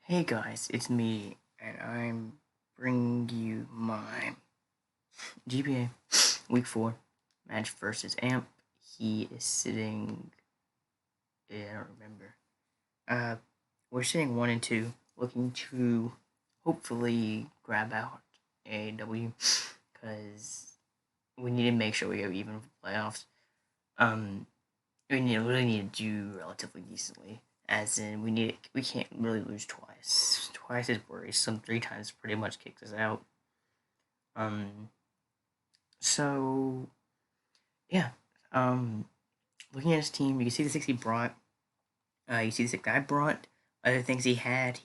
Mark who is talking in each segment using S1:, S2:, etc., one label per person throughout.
S1: Hey guys, it's me, and I'm bringing you my GPA Week 4 match versus Amp. He is sitting, I don't remember. Uh, we're sitting 1 and 2, looking to hopefully grab out a W, because we need to make sure we go even for playoffs. Um, really need to do relatively decently. As in, we can't really lose twice. Twice is worrisome. 3 times pretty much kicks us out. Um, so yeah. Um, looking at his team, you can see the six he brought. You see the six guy brought. Other things he had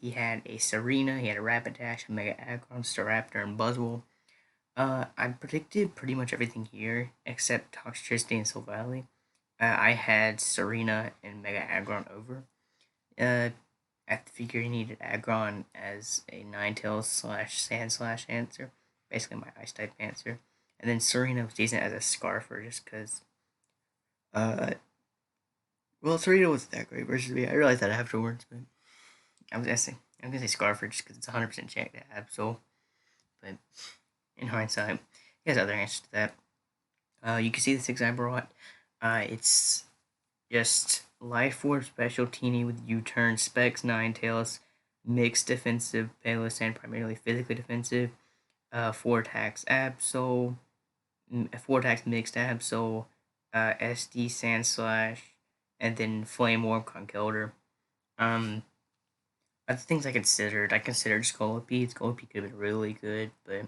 S1: a Serena, he had a Rapidash, a Mega Aggron, Staraptor, and Buzzwole. I predicted pretty much everything here except Toxtricity and Silvally. I had Serena and Mega Aggron over. I figured he needed Aggron as a Ninetales slash Sand slash answer, basically my Ice type answer. And then Serena was decent as a Scarfer just because. Uh, well, Serena wasn't that great versus me. I realized that afterwards, but I was guessing. I'm gonna say Scarfer just because it's 100% chance to have Soul. But in hindsight, he has other answers to that. You can see the six I brought. It's just Life Orb Special Teeny with U-turn, Specs, Ninetales, mixed defensive, Payless, and primarily physically defensive. 4 attacks, Absol, 4 attacks mixed Absol, SD Sand Slash, and then Flame Orb Conkeldurr. Um, Other things I considered Scolipede. Scolipede could have been really good, but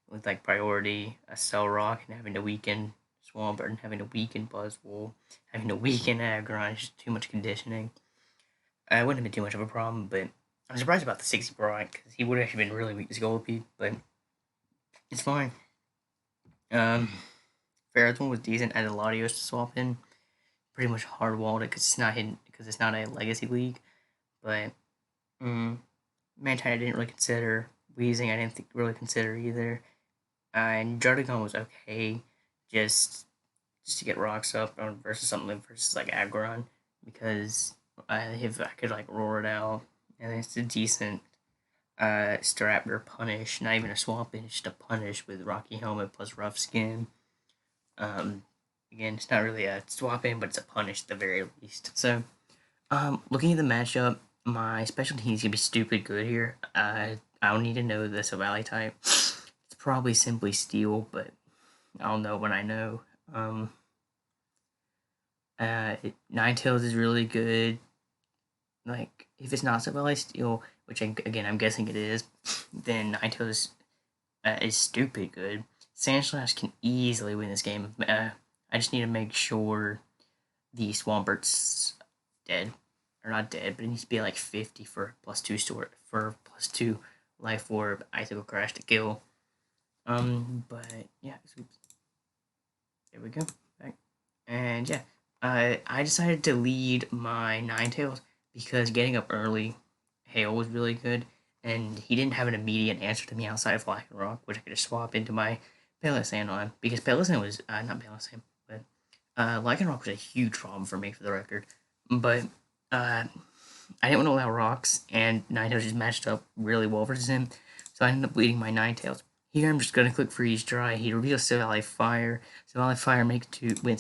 S1: with like priority, a Cell Rock, and having to weaken Swampert, and having to weaken Buzzwole, having to weaken Aggron, it's just too much conditioning. It wouldn't have been too much of a problem, but I'm surprised about the 60 Bryant because he would have actually been really weak to Scolipede, but it's fine. Ferrothorn was decent. Added Latios to swap in. Pretty much hardwalled it because it's not hidden because it's not a legacy league. But Mantine I didn't really consider. Wheezing I didn't really consider either. And Jardigon was okay, just to get rocks up versus something versus like Aggron because if I could like roar it out and it's a decent Staraptor punish, not even a swamp in, just a punish with Rocky Helmet plus Rough Skin. Um, Again, it's not really a swap in, but it's a punish at the very least. So, looking at the matchup, my special team is gonna be stupid good here. I don't need to know the Valley type. It's probably simply Steel, but I'll know when I know. Ninetales is really good. Like, if it's not Valley Steel, which again I'm guessing it is, then Ninetales is stupid good. Sandslash can easily win this game. I just need to make sure the Swampert's dead. Or not dead, but it needs to be like 50 for +2 store for +2 life orb, icicle crash to kill. But yeah, oops. There we go. Back. And yeah, I decided to lead my Ninetales because getting up early, Hail was really good, and he didn't have an immediate answer to me outside of Rock, which I could just swap into my Palisand on because Palisand was not Palisand, but Rock was a huge problem for me for the record. But I didn't want to allow rocks, and Ninetales just matched up really well versus him, so I ended up leading my Ninetales. Here I'm just gonna click Freeze Dry. He reveals Silvally Fire. Silvally Fire makes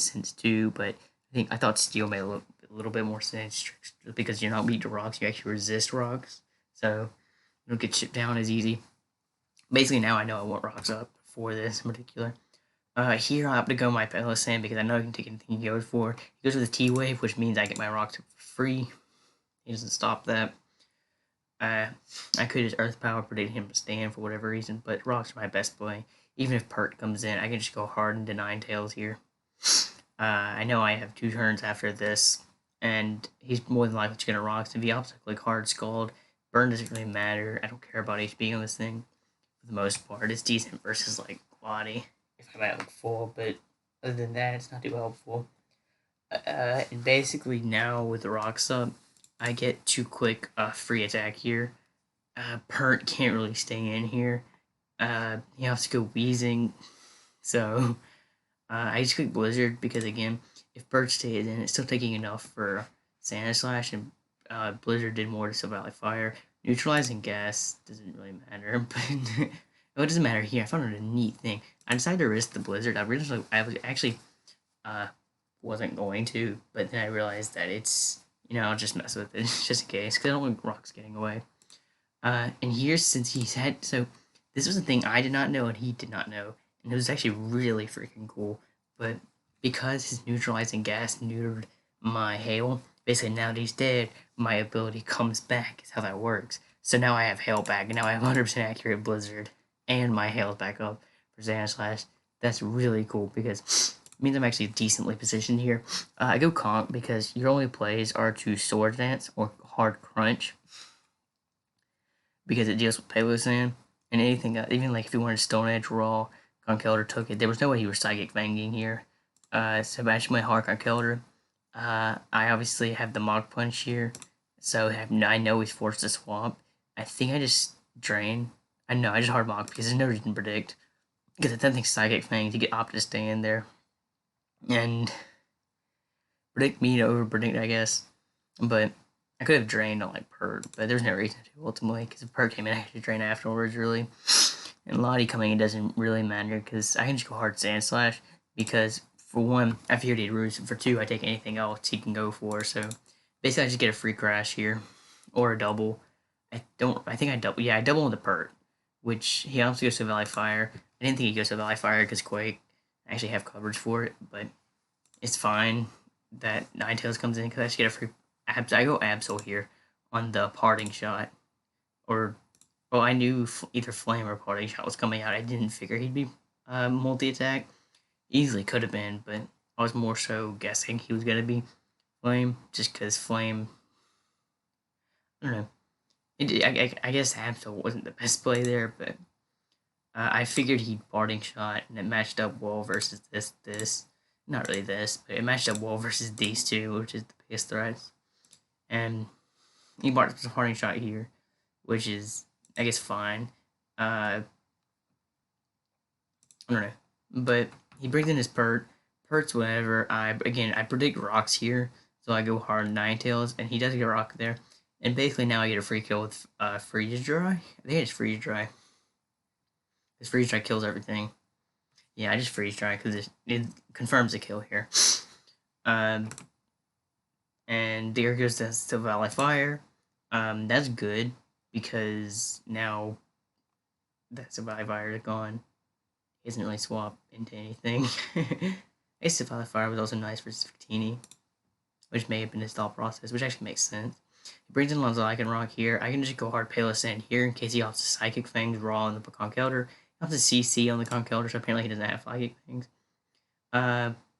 S1: sense too, but I thought Steel made a little bit more sense just because you're not weak to rocks, you actually resist rocks, so you don't get shipped down as easy. Basically, now I know I want rocks up for this in particular. Here I opt to go my Palisand because I know I can take anything he goes for. He goes with a T-Wave, which means I get my rocks for free. He doesn't stop that. I could just Earth Power predict him to stand for whatever reason, but rocks are my best play. Even if Pert comes in, I can just go hard into Ninetales here. I know I have 2 turns after this, and he's more than likely just gonna rocks. If he opts like hard Scald, burn doesn't really matter. I don't care about HP on this thing for the most part. It's decent versus like Quaddy if I'm at like full, but other than that, it's not too helpful. And basically now with the rocks up, I get 2 quick free attack here. Pert can't really stay in here. He has to go Wheezing, so I just click Blizzard because again, if Pert stays in, it's still taking enough for Sand Slash, and Blizzard did more to Silver Fire. Neutralizing gas doesn't really matter, but well, it doesn't matter here. I found it a neat thing. I decided to risk the Blizzard. I was actually uh, wasn't going to, but then I realized that it's, I'll just mess with it just in case, because I don't want rocks getting away. And here, since he's had, so this was a thing I did not know and he did not know, and it was actually really freaking cool. But because his neutralizing gas neutered my hail, basically now that he's dead, my ability comes back. Is how that works. So now I have hail back, and now I have 100% accurate blizzard, and my hail is back up for Xana Slash. That's really cool because it means I'm actually decently positioned here. I go Conk because your only plays are to Sword Dance or Hard Crunch because it deals with Palo Sand and anything, even like if you wanted Stone Edge Raw, Conkeldurr took it. There was no way he was Psychic Fanging here. So matching my hard Conkeldurr. I obviously have the Mach Punch here, so I know he's forced to swap. I think I just drain. I know I just hard Mach because there's no reason to predict. Because I don't think Psychic Fang to get Opt to stay in there. And predict me to over predict, I guess. But I could have drained on like Pert, but there's no reason to ultimately because if Pert came in, I had to drain afterwards, really. And Lottie coming in doesn't really matter because I can just go hard Sand Slash because for one, I figured he'd roost. For two, I take anything else he can go for. So basically, I just get a free crash here or a double. I think I double. Yeah, I double on the Pert, which he also goes to Valley Fire. I didn't think he goes to Valley Fire because Quake. I actually have coverage for it, but it's fine that Ninetales comes in because I just get a free abs. I go Absol here on the parting shot, or well, I knew either Flame or parting shot was coming out. I didn't figure he'd be multi attack. Easily could have been, but I was more so guessing he was gonna be Flame just because Flame. I don't know. I guess Absol wasn't the best play there, but I figured he'd parting shot, and it matched up well versus this. Not really this, but it matched up well versus these two, which is the biggest threats. And he bought the parting shot here, which is, I guess, fine. I don't know. But he brings in his Pert's whatever. I predict rocks here, so I go hard Ninetales, and he does get a rock there. And basically now I get a free kill with Freeze Dry. I think it's Freeze Dry. This Freeze Dry kills everything. Yeah, I just Freeze Dry because it confirms the kill here. And there goes the Valley Fire. That's good because now that's the Valley Fire is gone. He doesn't really swap into anything. I guess the Valley Fire was also nice for Victini, which may have been his thought process, which actually makes sense. He brings in Lonzo I can rock here. I can just go hard Pale Sand here in case he opts Psychic Fangs raw on the Conkeldurr. He opts CC on the Conkeldurr, so apparently he doesn't have Psychic Fangs.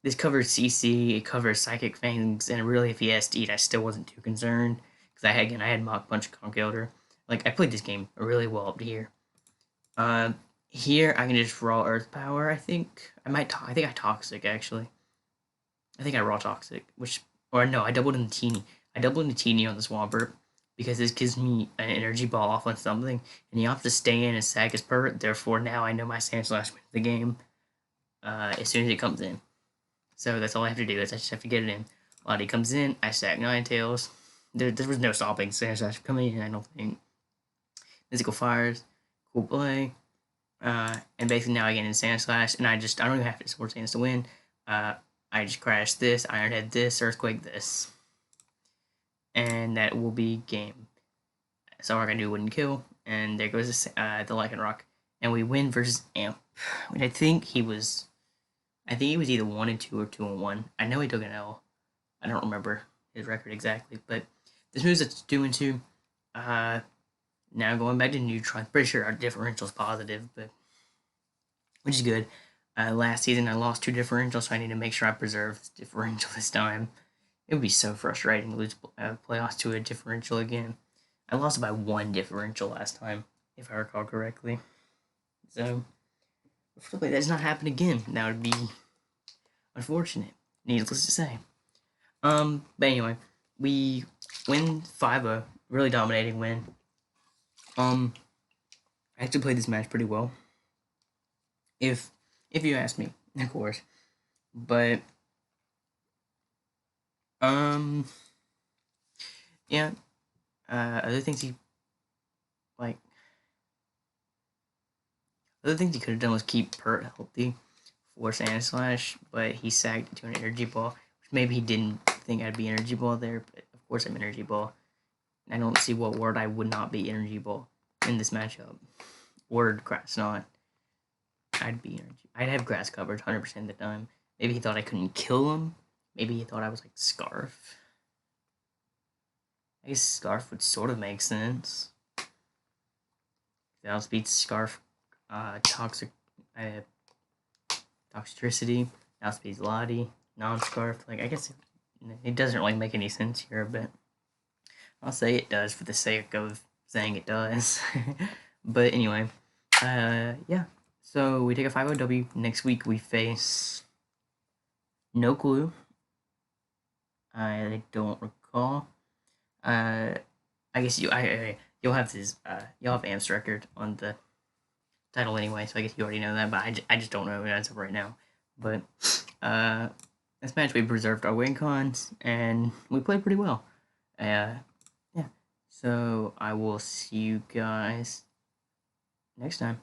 S1: This covers CC, it covers Psychic Fangs, and really if he SD'd, I still wasn't too concerned. Because I had Mach Punch Conkeldurr. Like, I played this game really well up to here. Here I can just raw Earth Power, I think. I think I Toxic, actually. I think I raw Toxic, or no, I doubled in the Teeny. I doubled in the Teeny on the Swampert, because this gives me an energy ball off on something, and he opts to stay in and sack his Pert, therefore now I know my Sand Slash wins the game. As soon as it comes in. So that's all I have to do is I just have to get it in. Lottie comes in, I sack Ninetales. There was no stopping Sand Slash coming in, I don't think. Mystical Fires, cool play. And basically now I get in Sand Slash, and I don't even have to Sword Sands to win. I just crash this, Ironhead this, Earthquake this. And that will be game. So we're gonna do Wooden Kill, and there goes the Lycanroc. And we win versus Amp, which I think he was either 1-2 or 2-1. I know he took an L. I don't remember his record exactly, but this moves at 2-2. Now going back to Neutron, pretty sure our differential's positive, but which is good. Last season I lost 2 differentials, so I need to make sure I preserve this differential this time. It would be so frustrating to lose playoffs to a differential again. I lost by 1 differential last time, if I recall correctly. So hopefully that does not happen again. That would be unfortunate, needless to say. But anyway, we win 5-0, really dominating win. I actually played this match pretty well. If you ask me, of course. But yeah, other things he like other things he could have done was keep Pert healthy for Sand Slash, but he sagged into an energy ball, which maybe he didn't think I'd be energy ball there, but of course I'm energy ball. I don't see what word I would not be energy ball in this matchup. Word grass not. I'd be energy. I'd have grass covered 100% of the time. Maybe he thought I couldn't kill him. Maybe he thought I was like Scarf. I guess Scarf would sort of make sense. Outspeed Scarf, toxic, toxicity. Outspeeds Lottie, non-Scarf. Like I guess it doesn't really make any sense here, but I'll say it does for the sake of saying it does. But anyway, yeah. So we take a 5-0W. Next week we face no clue. I don't recall. I guess you'll have this you'll have Amp's record on the title anyway, so I guess you already know that. But I just don't know it as of right now. But this match we preserved our win cons and we played pretty well. Yeah. So I will see you guys next time.